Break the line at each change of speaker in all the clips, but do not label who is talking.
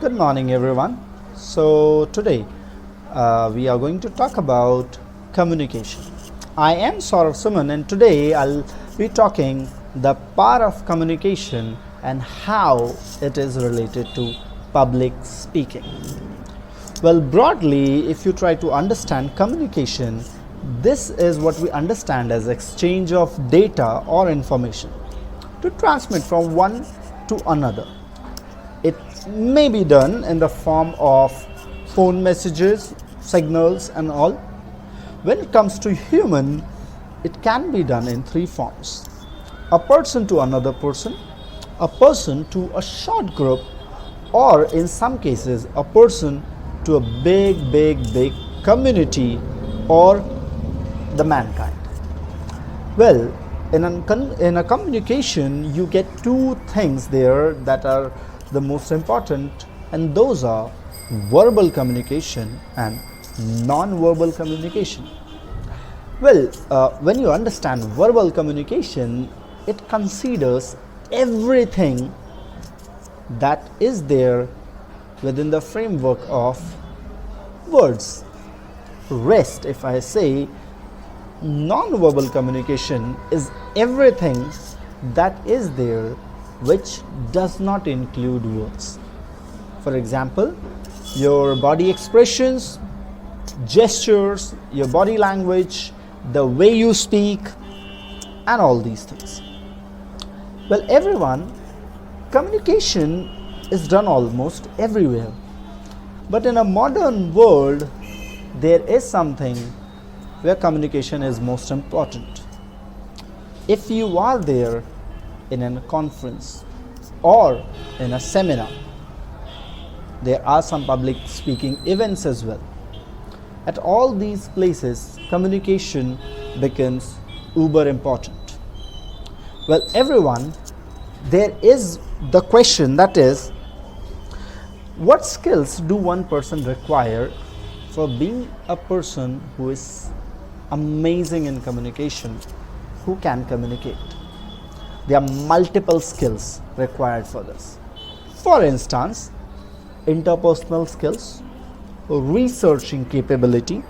Good morning, everyone. So, today we are going to talk about communication. I am Saurav Suman, and today I'll be talking the power of communication and how it is related to public speaking. Well, broadly, if you try to understand communication, this is what we understand as exchange of data or information to transmit from one to another. It may be done in the form of phone messages, signals, and all. When it comes to human, it can be done in three forms: a person to another person, a person to a short group, or in some cases, a person to a big community or the mankind. Well, in a communication, you get two things there that are the most important, and those are verbal communication and non-verbal communication. Well, when you understand verbal communication, it considers everything that is there within the framework of words. Rest, if I say, non-verbal communication is everything that is there which does not include words. For example, your body expressions, gestures, your body language, the way you speak, and all these things. Well, everyone, communication is done almost everywhere. But in a modern world, there is something where communication is most important. If you are there in a conference or in a seminar, there are some public speaking events as well. At all these places, communication becomes uber important. Well, everyone, there is the question, that is, what skills do one person require for being a person who is amazing in communication, who can communicate? There are multiple skills required for this. For instance, interpersonal skills, researching capability,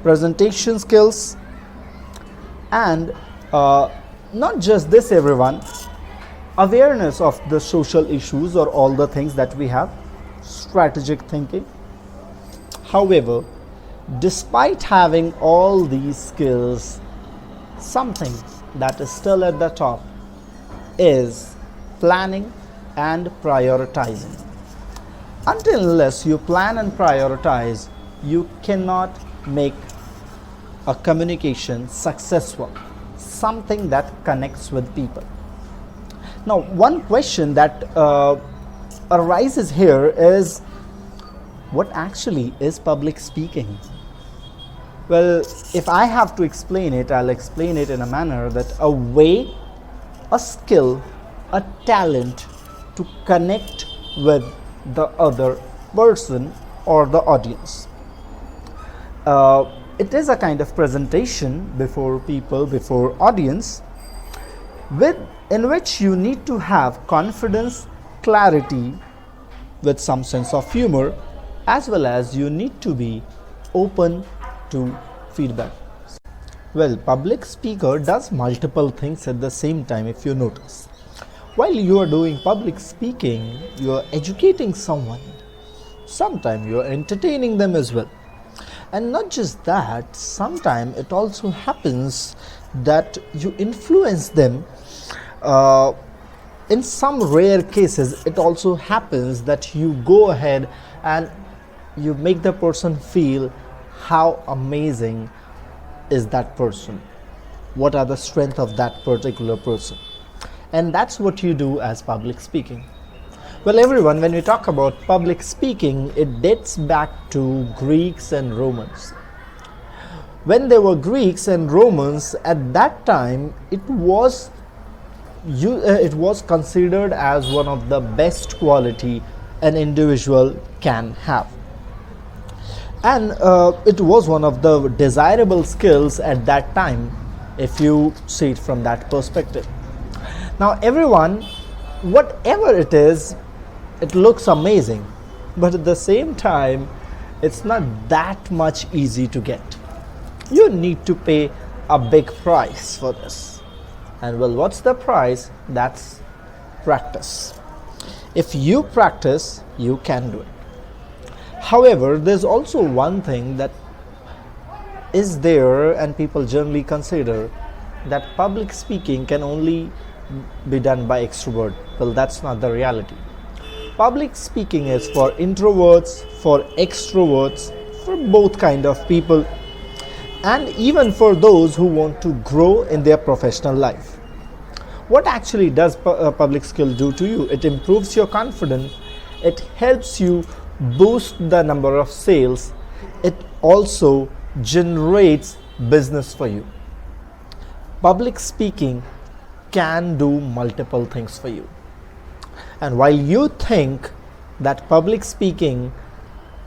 presentation skills, and not just this, everyone, awareness of the social issues or all the things that we have, strategic thinking. However, despite having all these skills, something that is still at the top is planning and prioritizing. Until unless you plan and prioritize, you cannot make a communication successful, something that connects with people. Now, one question that arises here is, what actually is public speaking? Well, if I have to explain it, I'll explain it in a manner that a way, a skill, a talent to connect with the other person or the audience. It is a kind of presentation before people, before audience, in which you need to have confidence, clarity, with some sense of humor, as well as you need to be open to feedback. Well, public speaker does multiple things at the same time, if you notice. While you are doing public speaking, you are educating someone. Sometimes you are entertaining them as well. And not just that, sometimes it also happens that you influence them. In some rare cases, it also happens that you go ahead and you make the person feel how amazing is that person, what are the strengths of that particular person. And that's what you do as public speaking. Well, everyone, when we talk about public speaking, it dates back to Greeks and Romans. When there were Greeks and Romans, at that time, it was considered as one of the best quality an individual can have. And it was one of the desirable skills at that time, if you see it from that perspective. Now, everyone, whatever it is, it looks amazing. but at the same time, it's not that much easy to get. You need to pay a big price for this. And well, what's the price? That's practice. If you practice, you can do it. However, there's also one thing that is there and people generally consider, that public speaking can only be done by extrovert. Well, that's not the reality. Public speaking is for introverts, for extroverts, for both kind of people, and even for those who want to grow in their professional life. What actually does public skill do to you? It improves your confidence. It helps you boost the number of sales. It also generates business for you. Public speaking can do multiple things for you. And while you think that public speaking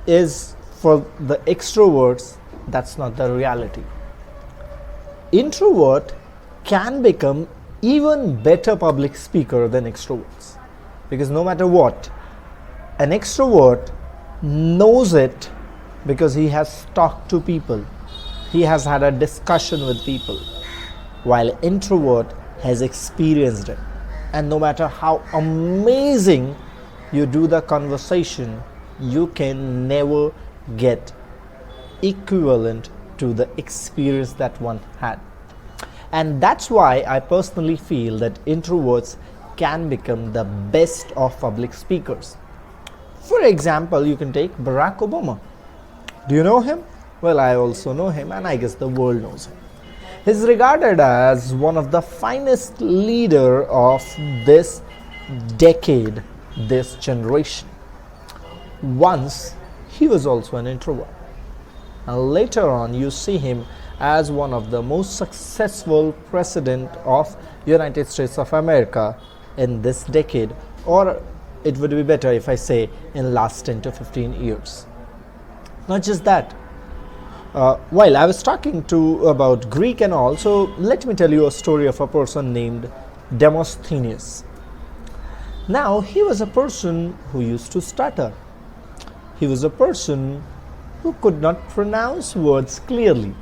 is for the extroverts, that's not the reality. Introvert can become even better public speaker than extroverts, because no matter what, an extrovert knows it because he has talked to people, he has had a discussion with people, while introvert has experienced it. And no matter how amazing you do the conversation, you can never get equivalent to the experience that one had. And that's why I personally feel that introverts can become the best of public speakers. For example, you can take Barack Obama. Do you know him? Well, I also know him, and I guess the world knows him. He's regarded as one of the finest leader of this decade, this generation. Once, he was also an introvert. And later on, you see him as one of the most successful president of United States of America in this decade, or it would be better if I say in last 10 to 15 years. Not just that, while I was talking about Greek and all, so let me tell you a story of a person named Demosthenes. Now, he was a person who used to stutter. He was a person who could not pronounce words clearly.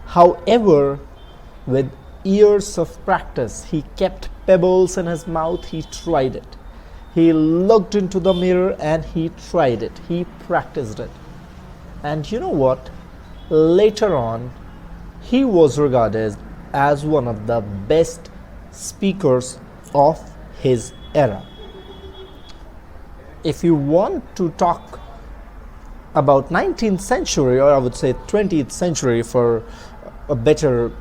However, with years of practice, he kept pebbles in his mouth, he tried it. He looked into the mirror and he tried it. He practiced it. And you know what? Later on, he was regarded as one of the best speakers of his era. If you want to talk about 19th century, or I would say 20th century for a better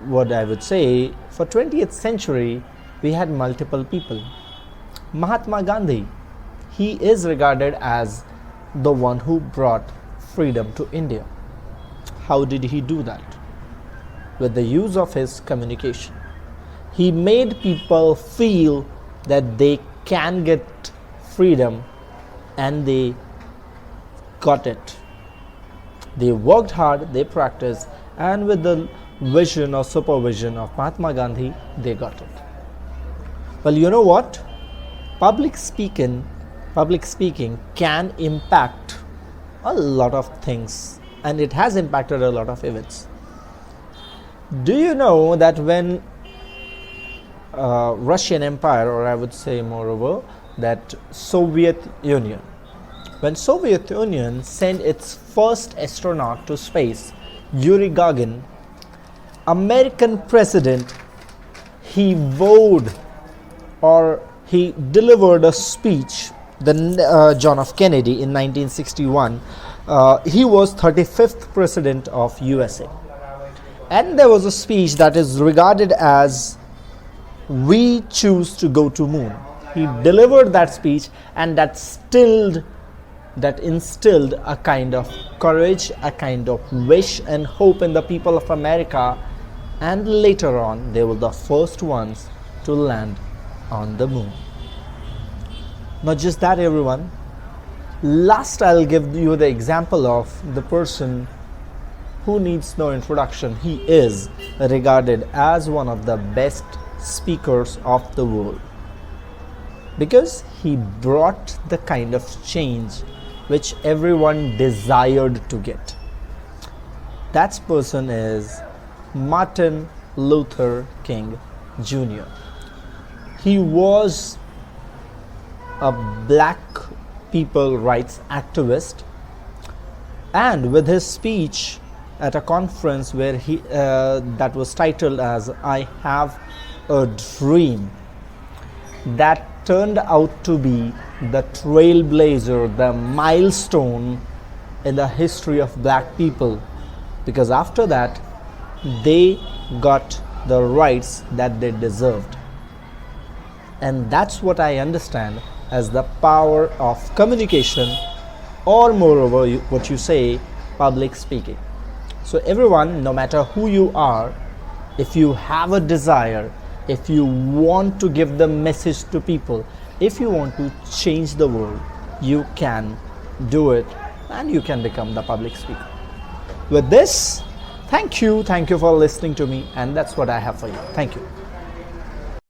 word, I would say, for 20th century, we had multiple people. Mahatma Gandhi, he is regarded as the one who brought freedom to India. How did he do that? With the use of his communication. He made people feel that they can get freedom, and they got it. They worked hard, they practiced, and with the vision or supervision of Mahatma Gandhi, they got it. Well, you know what? Public speaking can impact a lot of things, and it has impacted a lot of events. Do you know that when Russian Empire, or I would say moreover, that Soviet Union, when Soviet Union sent its first astronaut to space, Yuri Gagarin, American president, he vowed, or he delivered a speech, John F. Kennedy in 1961. He was 35th president of USA. And there was a speech that is regarded as "We choose to go to moon." He delivered that speech, and that instilled a kind of courage, a kind of wish and hope in the people of America. And later on, they were the first ones to land on the moon. Not just that, everyone. Last, I'll give you the example of the person who needs no introduction. He is regarded as one of the best speakers of the world. because he brought the kind of change which everyone desired to get. That person is Martin Luther King Jr. He was a black people rights activist, and with his speech at a conference where he that was titled as "I Have a Dream," that turned out to be the trailblazer, the milestone in the history of black people, because after that they got the rights that they deserved. And that's what I understand as the power of communication, or moreover what you say, public speaking. So everyone, no matter who you are, if you have a desire, if you want to give the message to people, if you want to change the world, you can do it and you can become the public speaker. With this, thank you for listening to me, and that's what I have for you. Thank you.